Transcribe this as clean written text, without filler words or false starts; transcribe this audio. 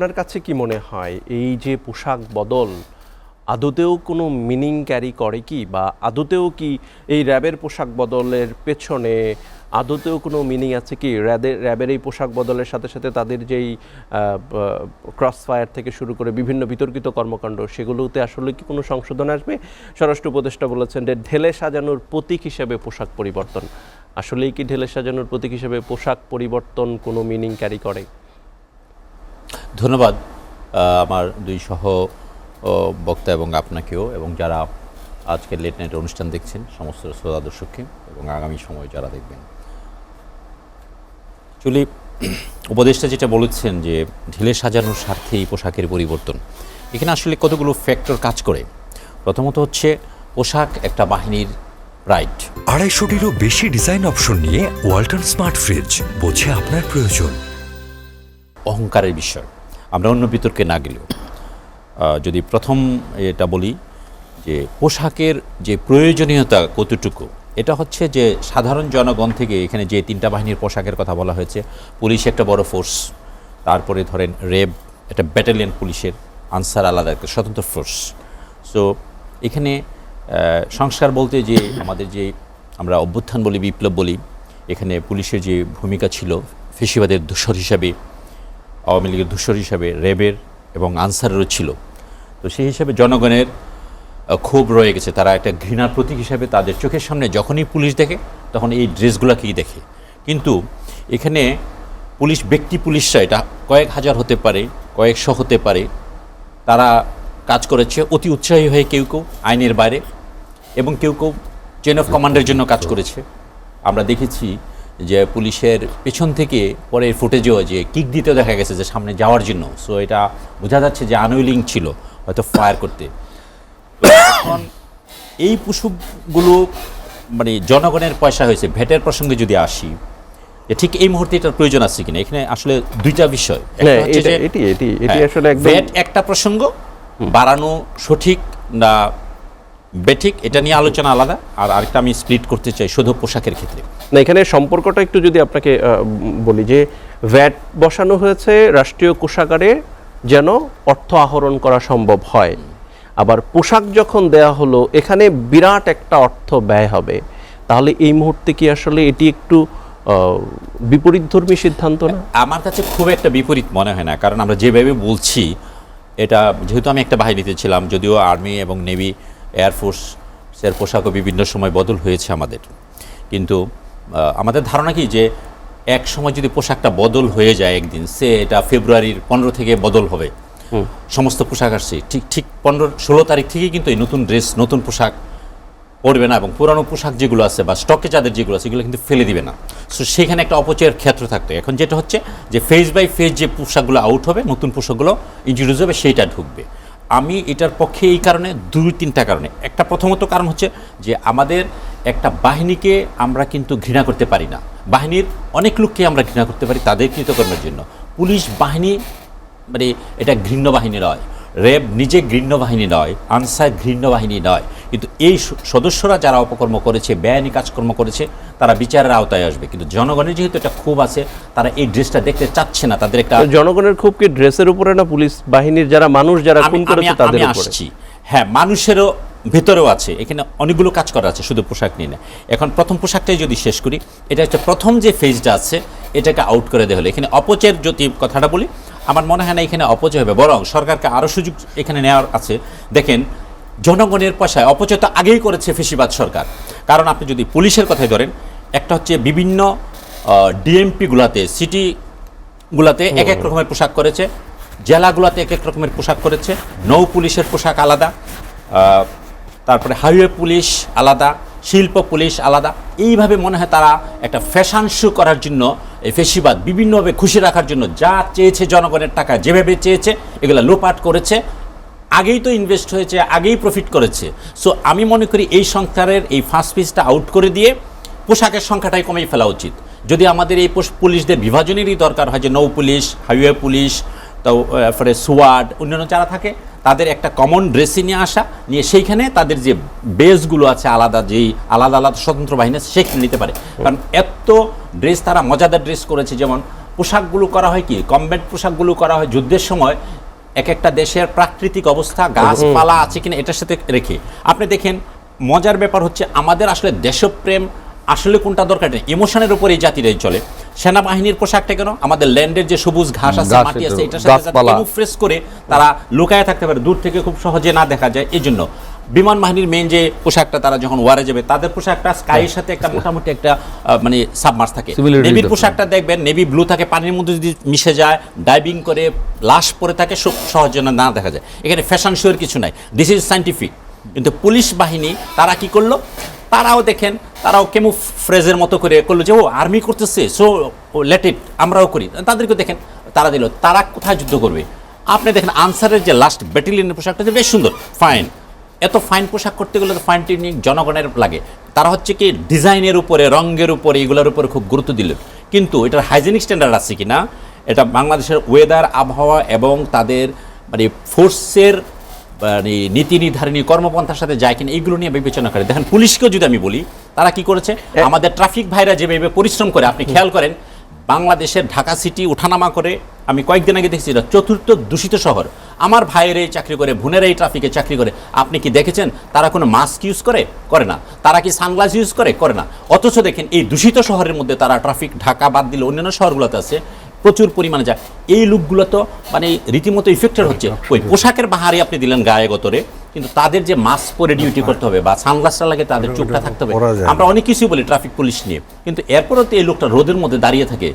আপনার কাছে কি মনে হয় এই যে পোশাক বদল আদতেও কোনো মিনিং ক্যারি করে কি, বা আদতেও কি এই র্যাবের পোশাক বদলের পেছনে আদতেও কোনো মিনিং আছে কি? র্যাবের এই পোশাক বদলের সাথে সাথে তাদের যেই ক্রস ফায়ার থেকে শুরু করে বিভিন্ন বিতর্কিত কর্মকাণ্ড, সেগুলোতে আসলে কি কোনো সংশোধন আসবে? স্বরাষ্ট্র উপদেষ্টা বলেছেন যে ঢেলে সাজানোর প্রতীক হিসেবে পোশাক পরিবর্তন। আসলেই কি ঢেলে সাজানোর প্রতীক হিসেবে পোশাক পরিবর্তন কোনো মিনিং ক্যারি করে? ধন্যবাদ আমার দুই সহ বক্তা এবং আপনাকেও, এবং যারা আজকের লেট নাইট অনুষ্ঠান দেখছেন সমস্ত শ্রোতা দর্শককে, এবং আগামী সময় যারা দেখবেন। অ্যাকচুয়ালি উপদেষ্টা যেটা বলেছেন যে ঢেলে সাজানোর স্বার্থে এই পোশাকের পরিবর্তন, এখানে আসলে কতগুলো ফ্যাক্টর কাজ করে। প্রথমত হচ্ছে পোশাক একটা বাহিনীর রাইট। 250টিরও বেশি ডিজাইন অপশন নিয়ে ওয়ালটন স্মার্ট ফ্রিজ, বোঝে আপনার প্রয়োজন। অহংকারের বিষয়, আমরা অন্য বিতর্কে না গেলেও যদি প্রথম এটা বলি যে পোশাকের যে প্রয়োজনীয়তা কতটুকু, এটা হচ্ছে যে সাধারণ জনগণ থেকে এখানে যে তিনটা বাহিনীর পোশাকের কথা বলা হয়েছে, পুলিশ একটা বড় ফোর্স, তারপরে ধরেন র্যাব একটা ব্যাটালিয়ন পুলিশের, আনসার আলাদা একটা স্বতন্ত্র ফোর্স। সো এখানে সংস্কার বলতে যে আমাদের যে আমরা অভ্যুত্থান বলি, বিপ্লব বলি, এখানে পুলিশের যে ভূমিকা ছিল ফেসিবাদের দূষর হিসাবে, আওয়ামী লীগের দূষর হিসাবে র্যাবের এবং আনসারেরও ছিল। তো সেই হিসাবে জনগণের ক্ষোভ রয়ে গেছে, তারা একটা ঘৃণার প্রতীক হিসাবে তাদের চোখের সামনে যখনই পুলিশ দেখে তখন এই ড্রেসগুলোকেই দেখে। কিন্তু এখানে পুলিশ ব্যক্তি পুলিশরা এটা কয়েক হাজার হতে পারে, কয়েকশো হতে পারে, তারা কাজ করেছে অতি উৎসাহী হয়ে, কেউ কেউ আইনের বাইরে, এবং কেউ কেউ চেন অফ কমান্ডের জন্য কাজ করেছে। আমরা দেখেছি যে পুলিশের পেছন থেকে পরে ফুটেজেও যে কিক দিতেও দেখা গেছে যে সামনে যাওয়ার জন্য। সো এটা বোঝা যাচ্ছে যে আনউইলিং ছিল হয়তো ফায়ার করতে। এখন এই পশুগুলো মানে জনগণের পয়সা হয়েছে। ভ্যাটের প্রসঙ্গে যদি আসি, ঠিক এই মুহূর্তে এটার প্রয়োজন আছে কিনা, এখানে আসলে দুইটা বিষয়। ভ্যাট একটা প্রসঙ্গ, বাড়ানো সঠিক না বেঠিক এটা নিয়ে আলোচনা আলাদা, আর আরেকটা আমি স্প্লিট করতে চাই শুধু পোশাকের ক্ষেত্রে। না, এখানে সম্পর্কটা একটু যদি আপনাকে বলি যে ভ্যাট বসানো হয়েছে রাষ্ট্রীয় কোষাগারে যেন অর্থ আহরণ করা সম্ভব হয়, আবার পোশাক যখন দেয়া হলো এখানে বিরাট একটা অর্থ ব্যয় হবে। তাহলে এই মুহূর্তে কি আসলে এটি একটু বিপরীতধর্মী সিদ্ধান্ত না? আমার কাছে খুব একটা বিপরীত মনে হয় না, কারণ আমরা যেভাবে বলছি এটা, যেহেতু আমি একটা বাহিনীতে ছিলাম, যদিও আর্মি এবং নেভি এয়ারফোর্সের পোশাকও বিভিন্ন সময় বদল হয়েছে আমাদের, কিন্তু আমাদের ধারণা কি যে এক সময় যদি পোশাকটা বদল হয়ে যায় একদিন, সে এটা ফেব্রুয়ারির 15 থেকে বদল হবে, সমস্ত পোশাক আসছে ঠিক 15-16 তারিখ থেকেই কিন্তু এই নতুন ড্রেস, নতুন পোশাক পরবে না, এবং পুরানো পোশাক যেগুলো আছে বা স্টকে যাদের যেগুলো আছে এগুলো কিন্তু ফেলে দিবে না। সো সেখানে একটা অপচয়ের ক্ষেত্র থাকতো। এখন যেটা হচ্ছে যে ফেজ বাই ফেজ যে পোশাকগুলো আউট হবে, নতুন পোশাকগুলো ইন্ট্রোডিউস হবে, সেইটা ঢুকবে। আমি এটার পক্ষে এই কারণে 2-3টা কারণে। একটা প্রথমত কারণ হচ্ছে যে আমাদের একটা বাহিনীকে আমরা কিন্তু ঘৃণা করতে পারি না, বাহিনীর অনেক লোককে আমরা ঘৃণা করতে পারি তাদের কৃতকর্মের জন্য। পুলিশ বাহিনী মানে এটা ঘৃণ্য বাহিনী নয়, র্যাব নিজে ঘৃণ্য বাহিনী নয়, আনসার ঘৃণ্য বাহিনী নয়, কিন্তু এই সদস্যরা যারা অপকর্ম করেছে, বেআইনি কাজকর্ম করেছে, তারা বিচারের আওতায় আসবে। কিন্তু জনগণের যেহেতু একটা ক্ষোভ আছে, তারা এই ড্রেসটা দেখতে চাচ্ছে না। তাদের একটা জনগণের ক্ষোভ কি ড্রেসের উপরে না পুলিশ বাহিনীর যারা মানুষ যারা খুন করেছে তাদের উপরে? আসছি, হ্যাঁ, মানুষেরও ভেতরেও আছে, এখানে অনেকগুলো কাজ করা আছে, শুধু পোশাক নিয়ে না। এখন প্রথম পোশাকটাই যদি শেষ করি, এটা হচ্ছে প্রথম যে ফেজটা আছে এটাকে আউট করে দেওয়া হলো। এখানে অপচয়ের যদি কথাটা বলি, আমার মনে হয় না এখানে অপচয় হবে, বরং সরকারকে আরও সুযোগ এখানে নেওয়ার আছে। দেখেন, জনগণের পয়সায় অপচয় তো আগেই করেছে ফেসিবাদ সরকার। কারণ আপনি যদি পুলিশের কথাই ধরেন, একটা হচ্ছে বিভিন্ন ডিএমপিগুলাতে, সিটিগুলাতে এক এক রকমের পোশাক করেছে, জেলাগুলাতে এক এক রকমের পোশাক করেছে, নৌ পুলিশের পোশাক আলাদা, তারপরে হাইওয়ে পুলিশ আলাদা, শিল্প পুলিশ আলাদা। এইভাবে মনে হয় তারা একটা ফ্যাশন শো করার জন্য, এই ফেসিবাদ বিভিন্নভাবে খুশি রাখার জন্য যা চেয়েছে জনগণের টাকা যেভাবে চেয়েছে এগুলো লোপাট করেছে। আগেই তো ইনভেস্ট হয়েছে, আগেই প্রফিট করেছে। সো আমি মনে করি এই সংস্কারের এই ফার্স্ট পিসটা আউট করে দিয়ে পোশাকের সংখ্যাটাই কমেই ফেলা উচিত। যদি আমাদের এই পুলিশদের বিভাজনেরই দরকার হয়, যে নৌ পুলিশ, হাইওয়ে পুলিশ, তারপরে সোয়ার্ড, অন্যান্য যারা থাকে, তাদের একটা কমন ড্রেসে নিয়ে আসা, নিয়ে সেইখানে তাদের যে বেসগুলো আছে আলাদা, যেই আলাদা আলাদা স্বতন্ত্র বাহিনী আছে সেখানে নিতে পারে। কারণ এত ড্রেস তারা মজাদার ড্রেস করেছে, যেমন পোশাকগুলো করা হয় কি, কমব্যাট পোশাকগুলো করা হয় যুদ্ধের সময় এক একটা দেশের প্রাকৃতিক অবস্থা, গাছপালা আছে কিনা এটার সাথে রেখে। আপনি দেখেন মজার ব্যাপার হচ্ছে আমাদের আসলে দেশপ্রেম আসলে কোনটা দরকার নেই, ইমোশনের উপর এই জাতিরাই চলে। সেনাবাহিনীর পোশাকটা কেন, আমাদের ল্যান্ডের যে সবুজ ঘাস আছে, মাটি আছে, এটার সাথে ক্যামুফ্রেজ করে তারা লুকায় থাকতে পারে, দূর থেকে খুব সহজে না দেখা যায়। এই জন্য বিমান বাহিনীর মেইন যে পোশাকটা, তারা যখন ওয়ারে যাবে তাদের পোশাকটা স্কাইয়ের সাথে একটা মোটামুটি একটা মানে সাবমার্স থাকে। নেভির পোশাকটা দেখবেন নেভি ব্লু থাকে, পানির মধ্যে যদি মিশে যায়, ডাইভিং করে লাশ পরে থাকে, সহজে না দেখা যায়। এখানে ফ্যাশন শোয়ের কিছু নাই, দিস ইজ সায়েন্টিফিক। কিন্তু পুলিশ বাহিনী তারা কি করলো, তারাও দেখেন তারাও ক্যামুফ্রেজের মতো করে করলো যে ও আর্মি করতেছে, সো লেট ইট, আমরাও করি। তাদেরকে দেখেন তারা দিল, তারা কোথায় যুদ্ধ করবে? আপনি দেখেন আনসারের যে লাস্ট ব্যাটালিয়নের পোশাকটা বেশ সুন্দর, ফাইন। এত ফাইন পোশাক করতে গেলে তো ফাইন টিউনিং জনগণের লাগে। তারা হচ্ছে কি ডিজাইনের উপরে, রঙের উপরে, এগুলোর উপরে খুব গুরুত্ব দিল। কিন্তু এটার হাইজেনিক স্ট্যান্ডার্ড আছে কি না, এটা বাংলাদেশের ওয়েদার, আবহাওয়া এবং তাদের মানে ফোর্সের মানে নীতি নির্ধারণী কর্মপন্থার সাথে যায় কিনা, এইগুলো নিয়ে বিবেচনা করে। দেখেন পুলিশকেও যদি আমি বলি, তারা কি করেছে, আমাদের ট্রাফিক ভাইরা যেভাবে পরিশ্রম করে, আপনি খেয়াল করেন বাংলাদেশের ঢাকা সিটি ওঠানামা করে, আমি কয়েকদিন আগে দেখছি এটা 4র্থ দূষিত শহর। আমার ভাইয়েরাই চাকরি করে, বোনেরাই ট্রাফিকে চাকরি করে, আপনি কি দেখেছেন তারা কোনো মাস্ক ইউজ করে না? তারা কি সানগ্লাস ইউজ করে না? অথচ দেখেন এই দূষিত শহরের মধ্যে তারা ট্রাফিক, ঢাকা বাদ দিলে অন্যান্য শহরগুলোতে আছে, প্রচুর পরিমাণে যায়। এই লোকগুলো তো মানে রীতিমতো ইফেক্টেড হচ্ছে। ওই পোশাকের বাহারে আপনি দিলেন গায়ে গতরে, কিন্তু তাদের যে মাস্ক পরে ডিউটি করতে হবে বা সানগ্লাসটা লাগে, তাদের চোখটা থাকতে হবে। আমরা অনেক কিছুই বলি ট্রাফিক পুলিশ নিয়ে, কিন্তু এরপরও তো এই লোকটা রোদের মধ্যে দাঁড়িয়ে থাকে,